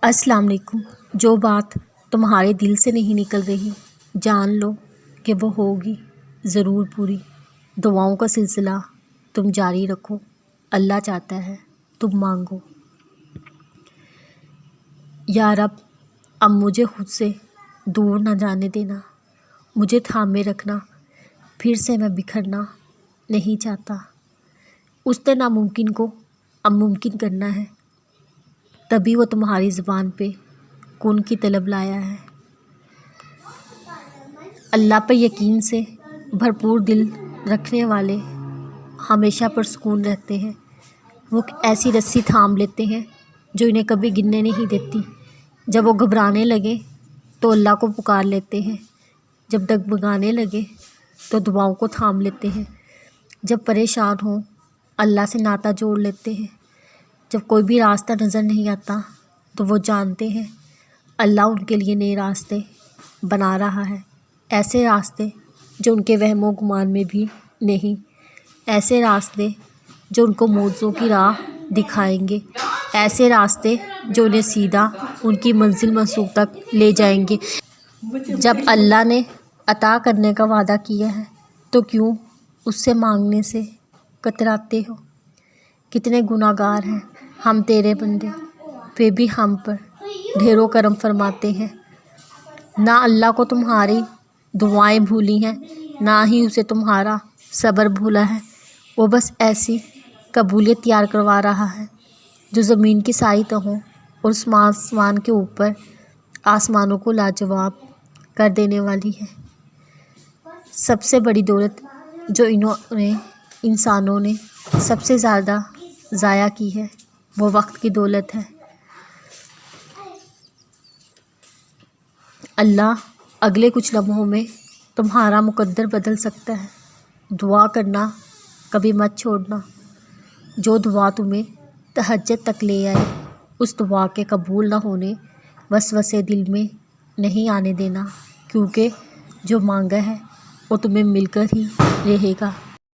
السلام علیکم۔ جو بات تمہارے دل سے نہیں نکل رہی جان لو کہ وہ ہوگی ضرور پوری۔ دعاؤں کا سلسلہ تم جاری رکھو، اللہ چاہتا ہے تم مانگو۔ یا رب اب مجھے خود سے دور نہ جانے دینا، مجھے تھامے رکھنا، پھر سے میں بکھرنا نہیں چاہتا۔ اس نے ناممکن کو اب ممکن کرنا ہے، تبھی وہ تمہاری زبان پہ کن کی طلب لایا ہے۔ اللہ پر یقین سے بھرپور دل رکھنے والے ہمیشہ پرسکون رہتے ہیں۔ وہ ایسی رسی تھام لیتے ہیں جو انہیں کبھی گرنے نہیں دیتی۔ جب وہ گھبرانے لگے تو اللہ کو پکار لیتے ہیں، جب ڈگمگانے لگے تو دعاؤں کو تھام لیتے ہیں، جب پریشان ہوں اللہ سے ناطہ جوڑ لیتے ہیں، جب کوئی بھی راستہ نظر نہیں آتا تو وہ جانتے ہیں اللہ ان کے لیے نئے راستے بنا رہا ہے، ایسے راستے جو ان کے وہم و گمان میں بھی نہیں، ایسے راستے جو ان کو معجزوں کی راہ دکھائیں گے، ایسے راستے جو انہیں سیدھا ان کی منزل منصوب تک لے جائیں گے۔ جب اللہ نے عطا کرنے کا وعدہ کیا ہے تو کیوں اس سے مانگنے سے کتراتے ہو؟ کتنے گناہ گار ہیں ہم تیرے بندے، پھر بھی ہم پر ڈھیروں کرم فرماتے ہیں۔ نہ اللہ کو تمہاری دعائیں بھولی ہیں، نہ ہی اسے تمہارا صبر بھولا ہے۔ وہ بس ایسی قبولیت تیار کروا رہا ہے جو زمین کی ساری تہوں اور آسمان کے اوپر آسمانوں کو لاجواب کر دینے والی ہے۔ سب سے بڑی دولت جو انسانوں نے سب سے زیادہ ضائع کی ہے وہ وقت کی دولت ہے۔ اللہ اگلے کچھ لمحوں میں تمہارا مقدر بدل سکتا ہے۔ دعا کرنا کبھی مت چھوڑنا۔ جو دعا تمہیں تہجد تک لے آئے اس دعا کے قبول نہ ہونے وسوسے دل میں نہیں آنے دینا، کیونکہ جو مانگا ہے وہ تمہیں مل کر ہی رہے گا۔